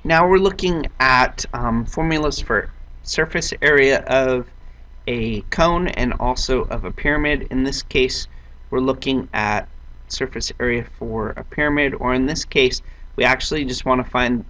Now we're looking at formulas for surface area of a cone and also of a pyramid. In this case, we're looking at surface area for a pyramid, or in this case, we actually just want to find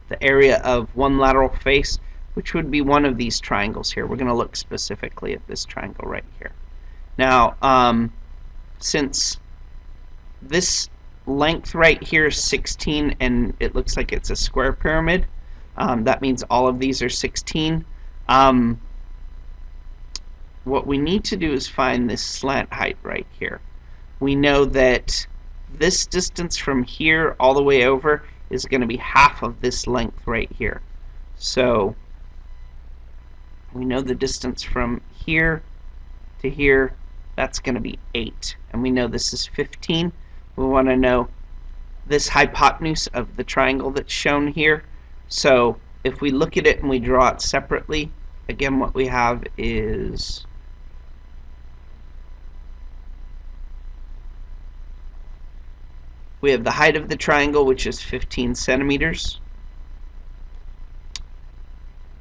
the area of one lateral face, which would be one of these triangles here. We're going to look specifically at this triangle right here. Now, since this length right here is 16 and it looks like it's a square pyramid, that means all of these are 16. What we need to do is find this slant height right here. We know that this distance from here all the way over is going to be half of this length right here. So we know the distance from here to here, that's going to be 8. And we know this is 15. We want to know this hypotenuse of the triangle that's shown here. So if we look at it and we draw it separately, again what we have is we have the height of the triangle, which is 15 centimeters,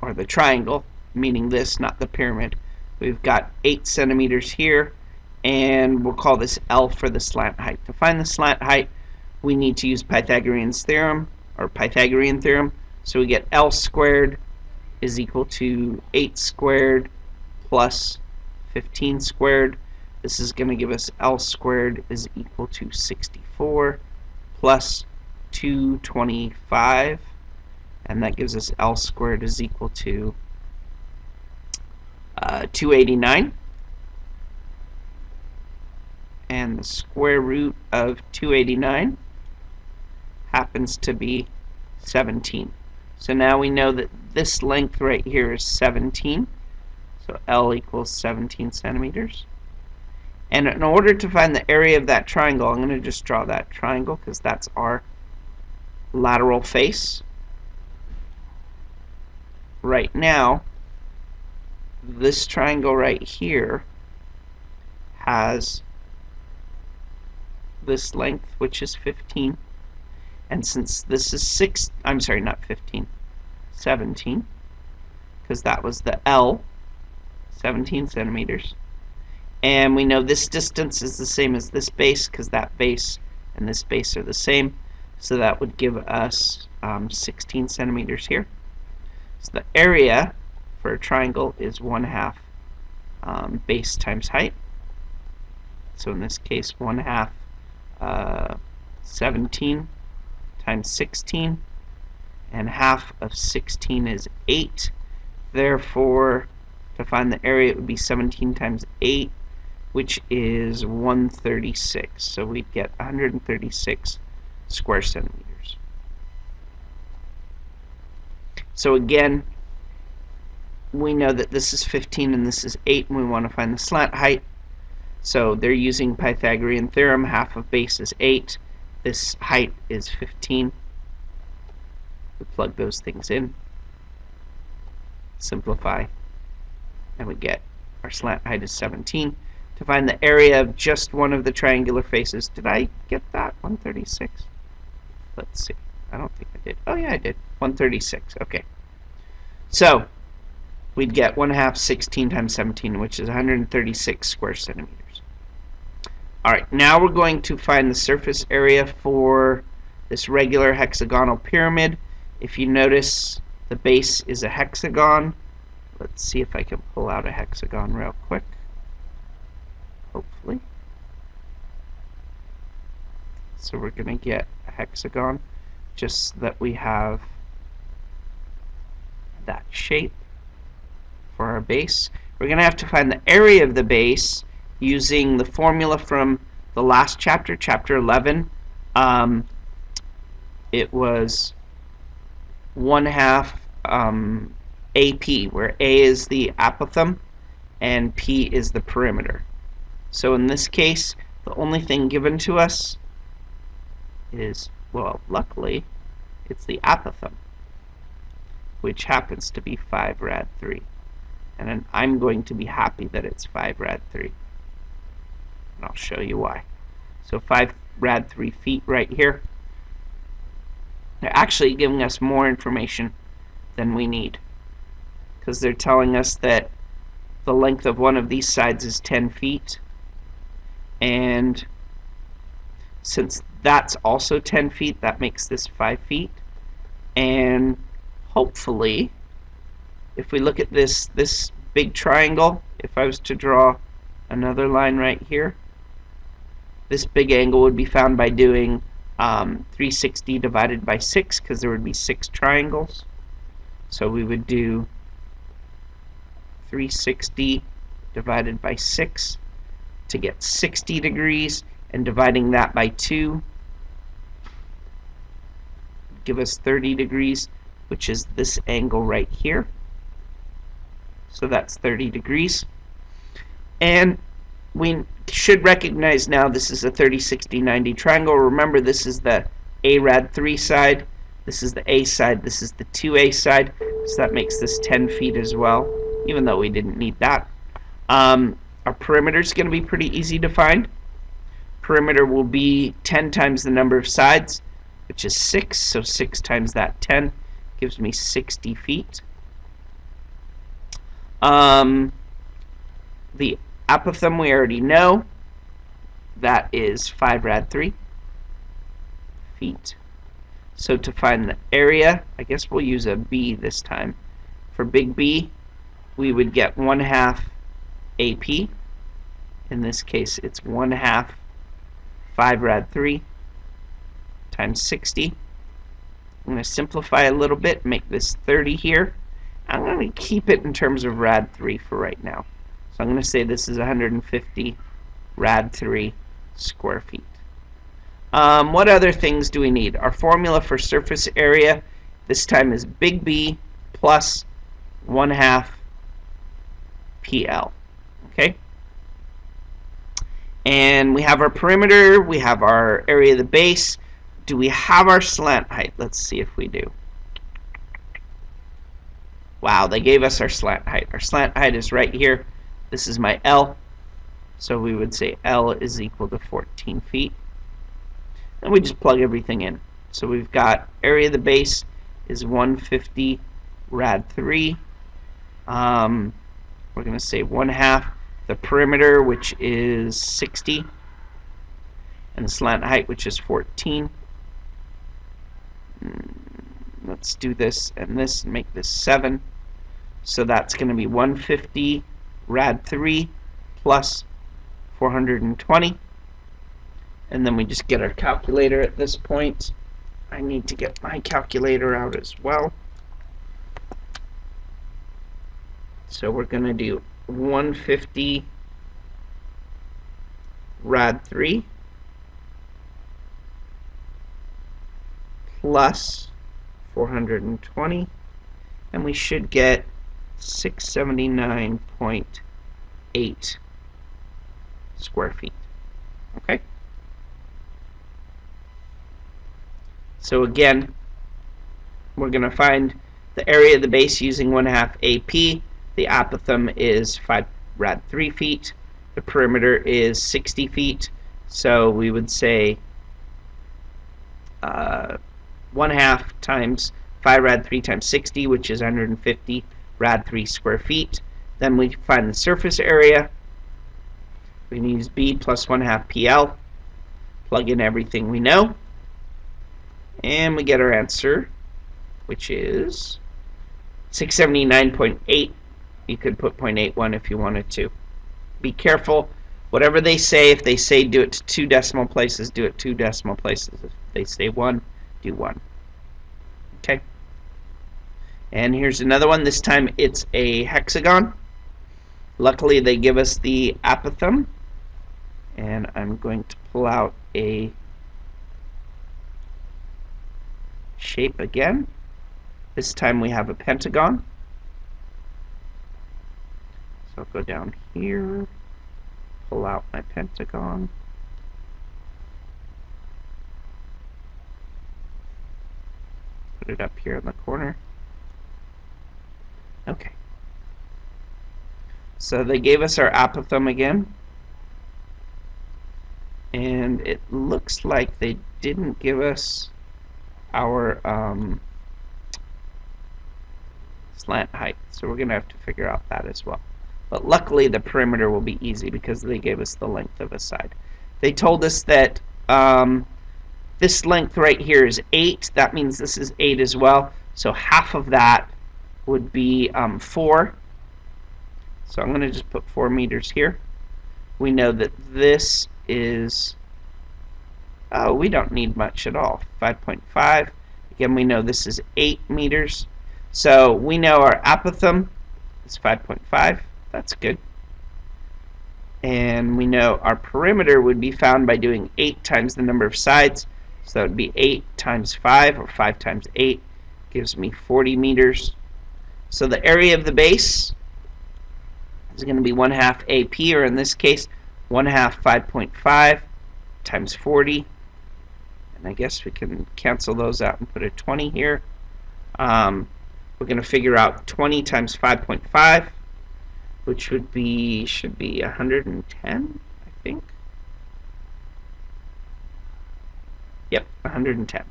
or the triangle, meaning this, not the pyramid. We've got 8 centimeters here, and we'll call this L for the slant height. To find the slant height, we need to use Pythagorean's theorem, or Pythagorean theorem. So we get L squared is equal to 8 squared plus 15 squared. This is going to give us L squared is equal to 64 plus 225, and that gives us L squared is equal to 289. And the square root of 289 happens to be 17. So now we know that this length right here is 17. So L equals 17 centimeters. And in order to find the area of that triangle, I'm going to just draw that triangle because that's our lateral face. Right now, this triangle right here has this length, which is 15. And since this is 17, because that was the L, 17 centimeters. And we know this distance is the same as this base because that base and this base are the same. So that would give us 16 centimeters here. So the area for a triangle is 1/2 base times height. So in this case, 1/2 17 times 16, and half of 16 is 8. Therefore, to find the area, it would be 17 times 8, which is 136. So we'd get 136 square centimeters. So again, we know that this is 15 and this is 8, and we want to find the slant height. So they're using Pythagorean theorem. Half of base is 8. This height is 15. We plug those things in, simplify, and we get our slant height is 17. To find the area of just one of the triangular faces, did I get that? 136? Let's see. I don't think I did. Oh yeah, I did. 136. Okay. So we'd get 1/2 16 times 17, which is 136 square centimeters. Alright, now we're going to find the surface area for this regular hexagonal pyramid. If you notice, the base is a hexagon. Let's see if I can pull out a hexagon real quick. Hopefully. So we're going to get a hexagon just so that we have that shape for our base. We're going to have to find the area of the base using the formula from the last chapter, chapter 11. It was 1/2 AP, where A is the apothem and P is the perimeter. So in this case, the only thing given to us is, well, luckily, it's the apothem, which happens to be 5 rad 3. And then I'm going to be happy that it's 5 rad 3. And I'll show you why. So 5 rad 3 feet right here. They're actually giving us more information than we need, because they're telling us that the length of one of these sides is 10 feet, and since that's also 10 feet, that makes this 5 feet. And hopefully, if we look at this big triangle, if I was to draw another line right here, this big angle would be found by doing 360 divided by 6, because there would be 6 triangles. So we would do 360 divided by 6 to get 60 degrees, and dividing that by 2 give us 30 degrees, which is this angle right here. So that's 30 degrees. And we should recognize now this is a 30, 60, 90 triangle. Remember, this is the A rad 3 side, this is the A side, this is the 2A side, so that makes this 10 feet as well, even though we didn't need that. Our perimeter is going to be pretty easy to find. Perimeter will be 10 times the number of sides, which is 6, so 6 times that 10 gives me 60 feet. The apothem we already know, that is 5 rad 3 feet. So to find the area, I guess we'll use a B this time. For big B, we would get 1/2 AP. In this case, it's 1/2 5 rad 3 times 60. I'm going to simplify a little bit, make this 30 here. I'm going to keep it in terms of rad 3 for right now. So I'm going to say this is 150 rad 3 square feet. What other things do we need? Our formula for surface area this time is big B plus 1/2 PL. Okay? And we have our perimeter, we have our area of the base. Do we have our slant height? Let's see if we do. Wow, they gave us our slant height. Our slant height is right here. This is my L. So we would say L is equal to 14 feet. And we just plug everything in. So we've got area of the base is 150 rad 3. We're going to say 1/2 the perimeter, which is 60, and the slant height, which is 14. Let's do this and this and make this 7. So that's going to be 150 rad 3 plus 420. And then we just get our calculator at this point. I need to get my calculator out as well. So we're going to do 150 rad 3 plus 420, and we should get 679.8 square feet. Okay? So again, we're going to find the area of the base using 1/2 AP. The apothem is 5 rad 3 feet. The perimeter is 60 feet. So we would say 1/2 times 5 rad 3 times 60, which is 150 rad 3 square feet. Then we find the surface area. We can use B plus 1/2 PL. Plug in everything we know. And we get our answer, which is 679.8. You could put 0.81 if you wanted to. Be careful. Whatever they say, if they say do it to 2 decimal places, do it 2 decimal places. If they say 1, do 1. Okay? And here's another one. This time it's a hexagon. Luckily they give us the apothem. And I'm going to pull out a shape again. This time we have a pentagon. So I'll go down here, pull out my pentagon. Put it up here in the corner. Okay. So they gave us our apothem again. And it looks like they didn't give us our slant height. So we're going to have to figure out that as well. But luckily the perimeter will be easy because they gave us the length of a side. They told us that this length right here is 8. That means this is 8 as well. So half of that would be 4. So I'm going to just put 4 meters here. We know that this is, oh, we don't need much at all, 5.5. Again, we know this is 8 meters. So we know our apothem is 5.5. That's good. And we know our perimeter would be found by doing 8 times the number of sides. So that would be 8 times 5, or 5 times 8, gives me 40 meters. So the area of the base is going to be 1/2 AP, or in this case, 1/2 5.5 times 40. And I guess we can cancel those out and put a 20 here. We're going to figure out 20 times 5.5, which should be 110, I think. Yep, 110.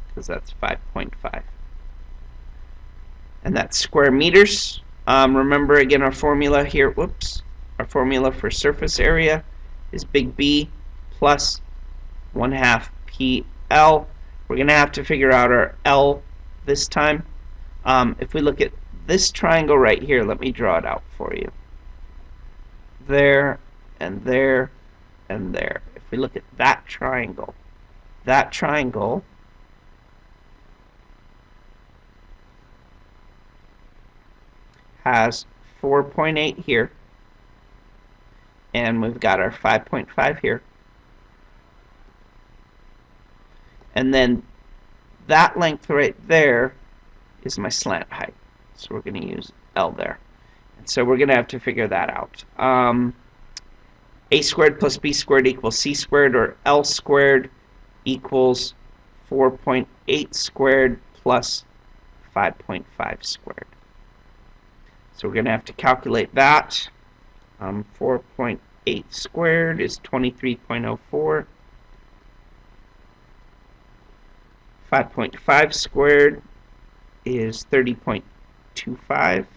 Because that's 5.5. And that's square meters. Remember again our formula here. Whoops. Our formula for surface area is big B plus 1/2 PL. We're going to have to figure out our L this time. If we look at this triangle right here, let me draw it out for you. There, and there, and there. If we look at that triangle has 4.8 here, and we've got our 5.5 here. And then that length right there is my slant height. So we're going to use L there. And so we're going to have to figure that out. A squared plus B squared equals C squared, or L squared equals 4.8 squared plus 5.5 squared. So we're going to have to calculate that. 4.8 squared is 23.04. 5.5 squared is 30.25.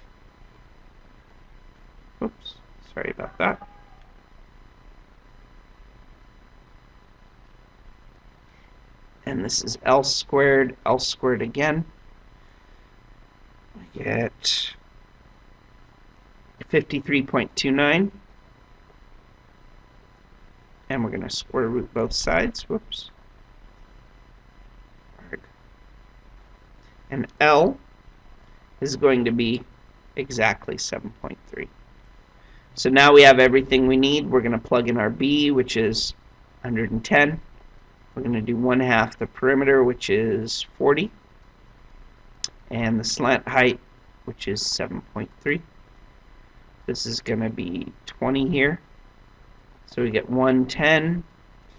Oops, sorry about that. And this is L squared again. We get 53.29. And we're going to square root both sides. Whoops. And L is going to be exactly 7.3. So now we have everything we need. We're going to plug in our B, which is 110. We're going to do 1/2 the perimeter, which is 40. And the slant height, which is 7.3. This is going to be 20 here. So we get 110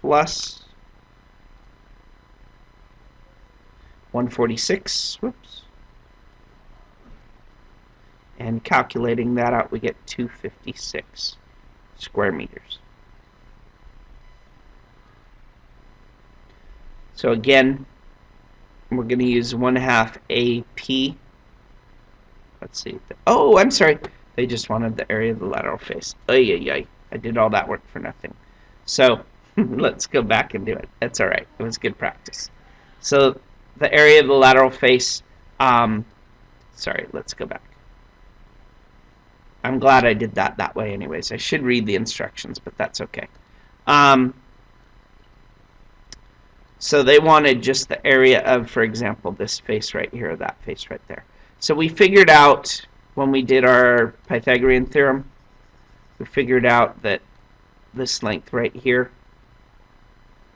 plus 146, whoops. And calculating that out, we get 256 square meters. So again, we're going to use 1/2 AP. Let's see. Oh, I'm sorry. They just wanted the area of the lateral face. Ay. I did all that work for nothing. So let's go back and do it. That's all right. It was good practice. So the area of the lateral face, sorry, let's go back. I'm glad I did that way anyways. I should read the instructions, but that's okay. So they wanted just the area of, for example, this face right here, or that face right there. So we figured out, when we did our Pythagorean theorem, we figured out that this length right here,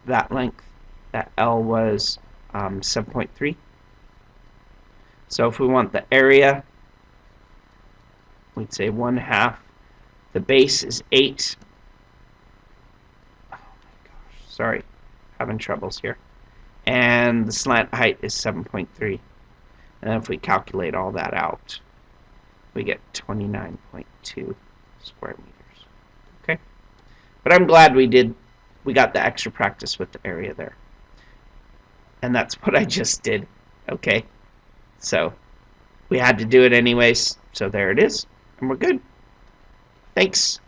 that length, that L was 7.3. So if we want the area, we'd say 1/2. The base is 8. Oh my gosh, sorry, having troubles here. And the slant height is 7.3. And then if we calculate all that out, we get 29.2 square meters. Okay, but I'm glad we got the extra practice with the area there. and that's what I just did. Okay, so we had to do it anyways, so there it is, and we're good. Thanks.